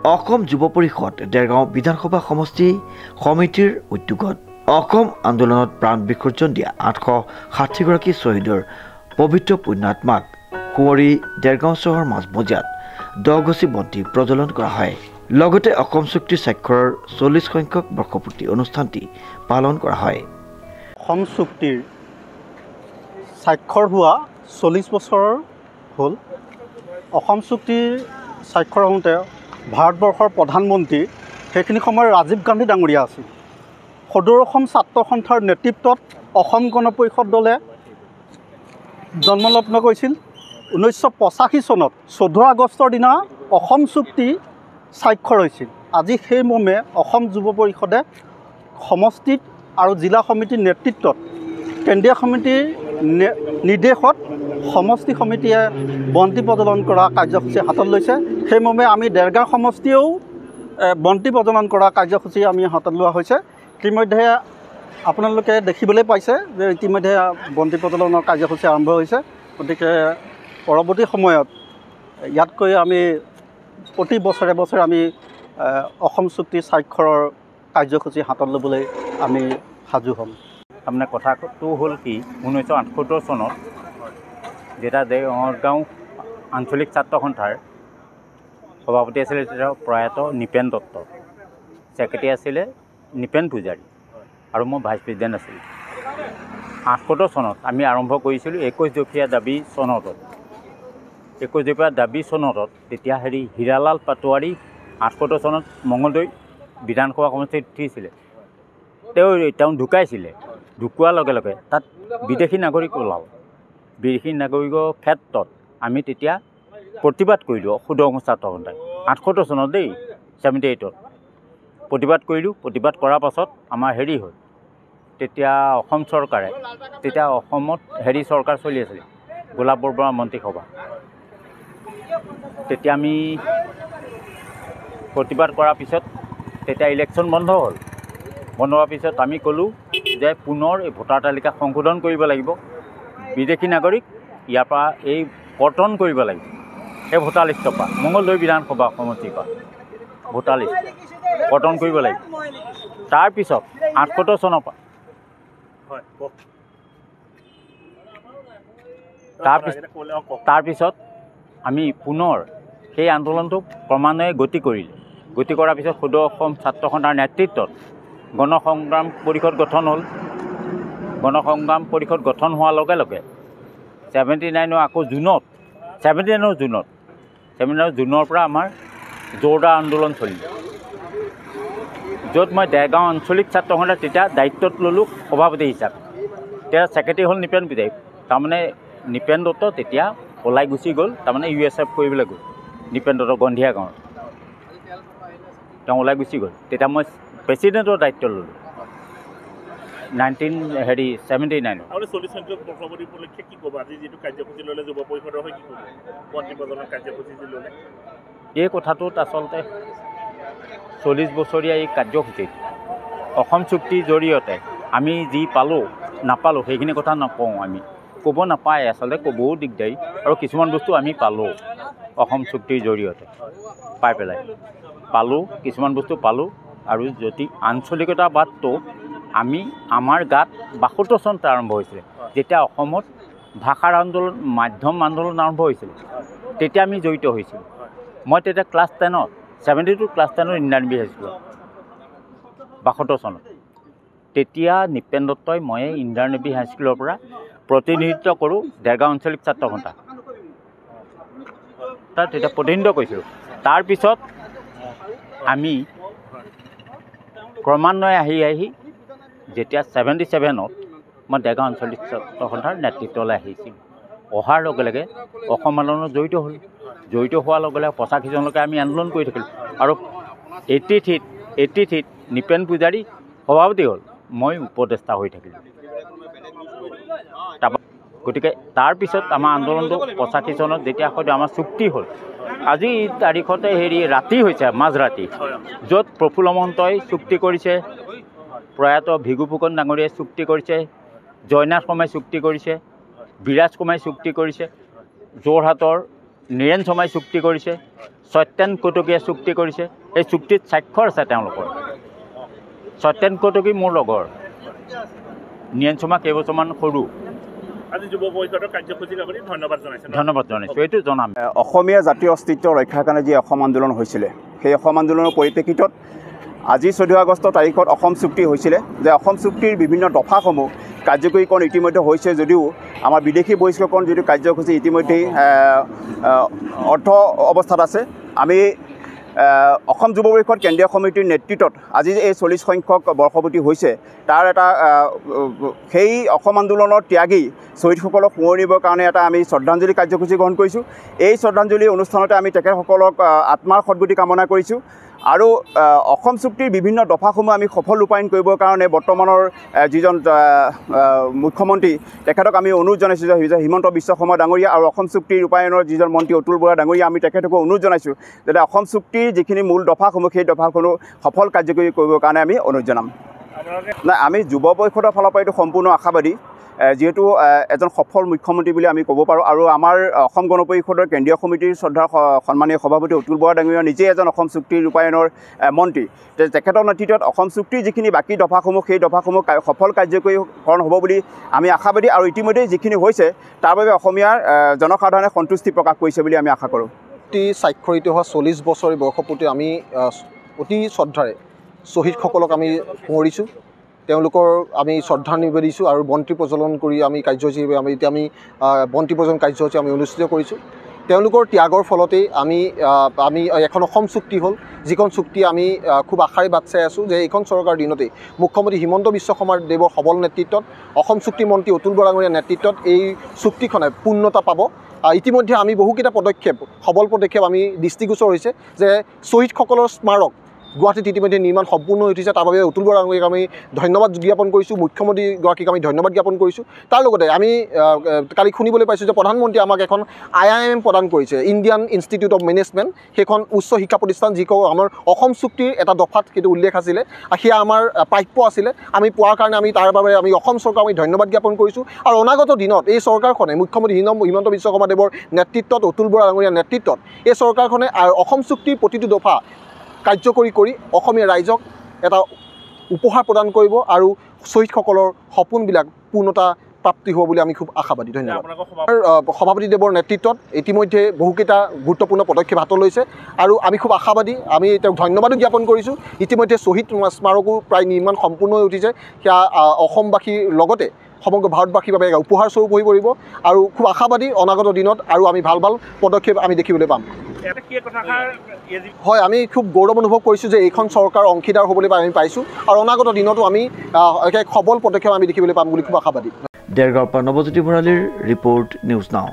অসম যুৱ পৰিষদ দেৰগাঁও বিধানসভা সমষ্টি সমিতিৰ উদ্যোগত অসম আন্দোলনত প্ৰাণ বিসৰ্জন দিয়া 860গৰাকী শ্বহীদৰ পবিত্ৰ পুণ্যাত্মাক সুঁৱৰি দেৰগাঁও চহৰৰ মাজমজিয়াত 10 গছি বন্তি প্ৰজ্বলন কৰা হয়। লগতে অসম চুক্তি স্বাক্ষৰৰ 40 সংখ্যক বৰ্ষপূৰ্তি অনুষ্ঠানটি পালন কৰা হয়। অসম চুক্তিৰ স্বাক্ষৰ হোৱা 40 বছৰ হ'ল। অসম চুক্তিৰ স্বাক্ষৰ হওঁতে ভাৰতবৰ্ষৰ প্ৰধানমন্ত্ৰী সেইখিনি সময়ত ৰাজীৱ গান্ধী ডাঙৰীয়া আছিল। সদৌ অসম ছাত্ৰ সন্থাৰ নেতৃত্বত অসম গণ পৰিষদ দলে জন্মলগ্ন কৰিছিল। 1985 চনত 14 আগষ্টৰ দিনা অসম চুক্তি স্বাক্ষৰ হৈছিল। আজি সেই মৰ্মে অসম যুৱ পৰিষদে সমষ্টিত আৰু জিলা সমিতিৰ নেতৃত্বত কেন্দ্ৰীয় সমিতিৰ নিৰ্দেশত সমষ্টি সমিতিয়ে বন্তি প্ৰজ্বলন কৰা কাৰ্যসূচী হাতত লৈছে। সেই মৰ্মে আমি দেৰগাঁও সমষ্টিয়েও বন্তি প্ৰজ্বলন কৰা কাৰ্যসূচী আমি হাতত লোৱা হৈছে। ইতিমধ্যে আপোনালোকে দেখিবলৈ পাইছে যে ইতিমধ্যে বন্তি প্ৰজ্বলনৰ কাৰ্যসূচী আৰম্ভ হৈছে। গতিকে পৰৱৰ্তী সময়ত ইয়াতকৈ আমি প্ৰতি বছৰে বছৰে আমি অসম চুক্তি স্বাক্ষৰৰ কাৰ্যসূচী হাতত ল'বলৈ আমি সাজু হ'ম। আপোনাৰ কথাটো হ'ল কি 1978 চনত যেতিয়া দেৰগাঁও আঞ্চলিক ছাত্ৰ সন্থাৰ সভাপতি আছিলে তেতিয়া প্ৰয়াত নিপেন দত্ত, ছেক্ৰেটাৰী আছিলে নিপেন পূজাৰী আৰু মই ভাইচ প্ৰেছিডেণ্ট আছিলোঁ। 78 চনত আমি আৰম্ভ কৰিছিলোঁ 21 দফীয়া দাবী চনতত। 21 দফীয়া দাবী চনতত তেতিয়া হীৰালাল পাটোৱাৰী 78 চনত মঙলদৈ বিধানসভা সমষ্টিত উঠিছিলে। তেওঁ ঢুকাইছিলে। ঢুকোৱাৰ লগে লগে তাত বিদেশী নাগৰিক ওলাল। বিদেশী নাগৰিকৰ ক্ষেত্ৰত আমি তেতিয়া প্ৰতিবাদ কৰিলোঁ। সদৌ অসম ছাত্ৰ সন্থাই 78 চনত 78ত প্ৰতিবাদ কৰিলোঁ। প্ৰতিবাদ কৰাৰ পাছত আমাৰ হ'ল তেতিয়া অসম চৰকাৰে, তেতিয়া অসমত চৰকাৰ চলি আছিলে গোলাপ বৰবৰা মন্ত্ৰীসভা। তেতিয়া আমি প্ৰতিবাদ কৰাৰ পিছত তেতিয়া ইলেকশ্যন বন্ধ হ'ল। বন্ধ হোৱাৰ পিছত আমি ক'লোঁ যে পুনৰ এই ভোটাৰ তালিকা সংশোধন কৰিব লাগিব। বিদেশী নাগৰিক ইয়াৰ পৰা এই কৰ্তন কৰিব লাগিব। এই ভোটাৰ লিষ্টৰ পৰা মঙলদৈ বিধানসভা সমষ্টিৰ পৰা ভোটাৰ লিষ্ট কৰ্তন কৰিব লাগিব। তাৰপিছত 78 চনৰ পৰা তাৰপিছত আমি পুনৰ সেই আন্দোলনটো ক্ৰমান্বয়ে গতি কৰিলোঁ। গতি কৰাৰ পিছত সদৌ অসম ছাত্ৰ সন্থাৰ নেতৃত্বত গণসংগ্ৰাম পৰিষদ গঠন হ'ল। গণসংগ্ৰাম পৰিষদ গঠন হোৱাৰ লগে লগে 79 আকৌ জুনত 79 জুনৰ পৰা আমাৰ জোৰদাৰ আন্দোলন চলিল। য'ত মই দেৰগাঁও আঞ্চলিক ছাত্ৰ সন্থাৰ তেতিয়া দায়িত্বত ল'লোঁ সভাপতি হিচাপে। তেতিয়া ছেক্ৰেটাৰী হ'ল নিপেন পূজাৰী। তাৰমানে নিপেন দত্ত তেতিয়া ওলাই গুচি গ'ল, তাৰমানে USF কৰিবলৈ গ'ল। নিপেন দত্ত গন্ধিয়া গাঁৱৰ তেওঁ ওলাই গুচি গ'ল। তেতিয়া মই প্ৰেছিডেণ্টৰ দায়িত্ব ল'লোঁ 1979। এই কথাটোত আচলতে 40 বছৰীয়া এই কাৰ্যসূচীত অসম চুক্তিৰ জৰিয়তে আমি যি নাপালোঁ সেইখিনি কথা নকওঁ। আমি ক'ব নাপায়, আচলতে ক'বও দিগদাৰী। আৰু কিছুমান বস্তু আমি পালোঁ অসম চুক্তিৰ জৰিয়তে কিছুমান বস্তু পালোঁ। আৰু যদি আঞ্চলিকতাবাদটো আমাৰ গাত 72 চনতে আৰম্ভ হৈছিলে, যেতিয়া অসমত ভাষাৰ আন্দোলন, মাধ্যম আন্দোলন আৰম্ভ হৈছিলে, তেতিয়া আমি জড়িত হৈছিলোঁ। মই তেতিয়া ক্লাছ 10ত 72 ক্লাছ 10ত ইণ্ডিয়ান আৰ্মি হাইস্কুলত 72 চনত তেতিয়া নিপেন দত্তই মই ইণ্ডিয়ান নেভি হাইস্কুলৰ পৰা প্ৰতিনিধিত্ব কৰোঁ দেৰগাঁও আঞ্চলিক ছাত্ৰ সন্থা। তাত তেতিয়া প্ৰতিনিধিত্ব কৰিছিলোঁ। তাৰপিছত আমি ক্ৰমান্বয়ে আহি যেতিয়া 77ত মই দেৰগাঁও আঞ্চলিক ছাত্ৰ সন্থাৰ নেতৃত্বলৈ আহিছিলোঁ। অহাৰ লগে লগে অসম আন্দোলনত জড়িত হ'লোঁ। জড়িত হোৱাৰ লগে লগে 85 চনলৈকে আমি আন্দোলন কৰি থাকিলোঁ। আৰু 83ত নিপেন পূজাৰী সভাপতি হ'ল, মই উপদেষ্টা হৈ থাকিলোঁ। গতিকে তাৰপিছত আমাৰ আন্দোলনটো 85 চনত যেতিয়া হয়তো আমাৰ চুক্তি হ'ল। আজি তাৰিখতে ৰাতি হৈছে, মাজৰাতি, য'ত প্ৰফুল্ল মহন্তই চুক্তি কৰিছে, প্ৰয়াত ভিগু ফুকন ডাঙৰীয়াই চুক্তি কৰিছে, জয়নাথ শৰ্মাই চুক্তি কৰিছে, বিৰাজ কুমাৰে চুক্তি কৰিছে, যোৰহাটৰ নীৰেণ শৰ্মাই চুক্তি কৰিছে, সত্যেন কটকীয়ে চুক্তি কৰিছে। এই চুক্তিত স্বাক্ষৰ আছে তেওঁলোকৰ। সত্যেন কটকী মোৰ লগৰ, নীৰেণ শৰ্মা কেইবছৰমান সৰু। আজি যুৱ পৰিষদৰ কাৰ্যসূচীক আপুনি ধন্যবাদ জনাইছে। ধন্যবাদ জনাইছোঁ, এইটো জনাম। অসমীয়া জাতীয় অস্তিত্ব ৰক্ষাৰ কাৰণে যি অসম আন্দোলন হৈছিলে, সেই অসম আন্দোলনৰ পৰিপ্ৰেক্ষিতত আজি 14 আগষ্ট তাৰিখত অসম চুক্তি হৈছিলে। যে অসম চুক্তিৰ বিভিন্ন দফাসমূহ কাৰ্যকৰীকৰণ ইতিমধ্যে হৈছে যদিও আমাৰ বিদেশী বহিষ্কৰণ যিটো কাৰ্যসূচী ইতিমধ্যেই অৰ্থ অৱস্থাত আছে। আমি অসম যুৱ পৰিষদ কেন্দ্ৰীয় সমিতিৰ নেতৃত্বত আজি এই 40 সংখ্যক বৰ্ষপূৰ্তি হৈছে, তাৰ এটা সেই অসম আন্দোলনৰ ত্যাগী শ্বহীদসকলক সোঁৱৰিবৰ কাৰণে এটা আমি শ্ৰদ্ধাঞ্জলি কাৰ্যসূচী গ্ৰহণ কৰিছোঁ। এই শ্ৰদ্ধাঞ্জলি অনুষ্ঠানতে আমি তেখেতসকলক আত্মাৰ সদ্গতি কামনা কৰিছোঁ। আৰু অসম চুক্তিৰ বিভিন্ন দফাসমূহ আমি সফল ৰূপায়ণ কৰিবৰ কাৰণে বৰ্তমানৰ যিজন মুখ্যমন্ত্ৰী তেখেতক আমি অনুৰোধ জনাইছোঁ যে হিমন্ত বিশ্ব শৰ্মা ডাঙৰীয়া আৰু অসম চুক্তিৰ ৰূপায়ণৰ যিজন মন্ত্ৰী অতুল বৰা ডাঙৰীয়া, আমি তেখেতকো অনুৰোধ জনাইছোঁ যাতে অসম চুক্তিৰ যিখিনি মূল দফাসমূহ সেই দফাসমূহ সফল কাৰ্যকৰী কৰিবৰ কাৰণে আমি অনুৰোধ জনাম। নাই, আমি যুৱ পৰিষদৰ ফালৰ পৰা এইটো সম্পূৰ্ণ আশাবাদী, যিহেতু এজন সফল মুখ্যমন্ত্ৰী বুলি আমি ক'ব পাৰোঁ। আৰু আমাৰ অসম গণ পৰিষদৰ কেন্দ্ৰীয় সমিতিৰ শ্ৰদ্ধাৰ সন্মানীয় সভাপতি অতুল বৰা ডাঙৰীয়া নিজেই এজন অসম চুক্তিৰ ৰূপায়ণৰ মন্ত্ৰী। তেখেতৰ নেতৃত্বত অসম চুক্তিৰ যিখিনি বাকী দফাসমূহ সেই দফাসমূহ সফল কাৰ্যকৰীকৰণ হ'ব বুলি আমি আশাবাদী। আৰু ইতিমধ্যে যিখিনি হৈছে তাৰ বাবে অসমীয়াৰ জনসাধাৰণে সন্তুষ্টি প্ৰকাশ কৰিছে বুলি আমি আশা কৰোঁ। স্বাক্ষৰিত হোৱা 40 বছৰ বৰ্ষপূৰ্তি আমি অতি শ্ৰদ্ধাৰে শ্বহীদসকলক আমি সোঁৱৰিছোঁ। তেওঁলোকৰ আমি শ্ৰদ্ধা নিবেদিছোঁ আৰু বন্তি প্ৰজ্বলন কৰি আমি কাৰ্যসূচী এতিয়া আমি বন্তি প্ৰজ্বলন কাৰ্যসূচী আমি অনুষ্ঠিত কৰিছোঁ। তেওঁলোকৰ ত্যাগৰ ফলতেই আমি এখন অসম চুক্তি হ'ল, যিখন চুক্তি আমি খুব আশাৰে বাট চাই আছোঁ যে এইখন চৰকাৰৰ দিনতেই মুখ্যমন্ত্ৰী হিমন্ত বিশ্ব শৰ্মা দেৱৰ সবল নেতৃত্বত, অসম চুক্তি মন্ত্ৰী অতুল বৰা ডাঙৰীয়াৰ নেতৃত্বত এই চুক্তিখনে পূৰ্ণতা পাব। ইতিমধ্যে আমি বহুকেইটা সবল পদক্ষেপ আমি দৃষ্টিগোচৰ হৈছে যে শ্বহীদসকলৰ স্মাৰক গুৱাহাটীত ইতিমধ্যে নিৰ্মাণ সম্পূৰ্ণ হৈ উঠিছে। তাৰ বাবে অতুল বৰা ডাঙৰীয়াক আমি ধন্যবাদ জ্ঞাপন কৰিছোঁ, মুখ্যমন্ত্ৰীগৰাকীক আমি ধন্যবাদ জ্ঞাপন কৰিছোঁ। তাৰ লগতে আমি কালি শুনিবলৈ পাইছোঁ যে প্ৰধানমন্ত্ৰীয়ে আমাক এখন IIM প্ৰদান কৰিছে, ইণ্ডিয়ান ইনষ্টিটিউট অফ মেনেজমেণ্ট। সেইখন উচ্চ শিক্ষা প্ৰতিষ্ঠান যিখন আমাৰ অসম চুক্তিৰ এটা দফাত সেইটো উল্লেখ আছিলে, সেয়া আমাৰ প্ৰাপ্য আছিলে। আমি পোৱাৰ কাৰণে আমি তাৰ বাবে আমি অসম চৰকাৰক আমি ধন্যবাদ জ্ঞাপন কৰিছোঁ। আৰু অনাগত দিনত এই চৰকাৰখনে মুখ্যমন্ত্ৰী হিমন্ত বিশ্ব শৰ্মা দেৱৰ নেতৃত্বত, অতুল বৰা ডাঙৰীয়াৰ নেতৃত্বত এই চৰকাৰখনে অসম চুক্তিৰ প্ৰতিটো দফা কাৰ্যকৰী কৰি অসমীয়া ৰাইজক এটা উপহাৰ প্ৰদান কৰিব আৰু শ্বহীদসকলৰ সপোনবিলাক পূৰ্ণতা প্ৰাপ্তি হ'ব বুলি আমি খুব আশাবাদী। ধন্যবাদ। সভাপতিদেৱৰ নেতৃত্বত ইতিমধ্যে বহুকেইটা গুৰুত্বপূৰ্ণ পদক্ষেপ হাতত লৈছে আৰু আমি খুব আশাবাদী। আমি তেওঁক ধন্যবাদো জ্ঞাপন কৰিছোঁ। ইতিমধ্যে শ্বহীদ স্মাৰকো প্ৰায় নিৰ্মাণ সম্পূৰ্ণ হৈ উঠিছে। সেয়া অসমবাসীৰ লগতে সমগ্ৰ ভাৰতবাসীৰ বাবে উপহাৰ স্বৰূপ হৈ পৰিব আৰু খুব আশাবাদী অনাগত দিনত আৰু আমি ভাল ভাল পদক্ষেপ আমি দেখিবলৈ পাম। হয়, আমি খুব গৌৰৱ অনুভৱ কৰিছোঁ যে এইখন চৰকাৰ অংশীদাৰ হ'বলৈ আমি পাইছোঁ আৰু অনাগত দিনতো আমি সবল পদক্ষেপ আমি দেখিবলৈ পাম বুলি খুব আশাবাদী। দেৰগাঁৱৰ পৰা নৱজ্যোতি ভৰালীৰ ৰিপৰ্ট, নিউজ নাও।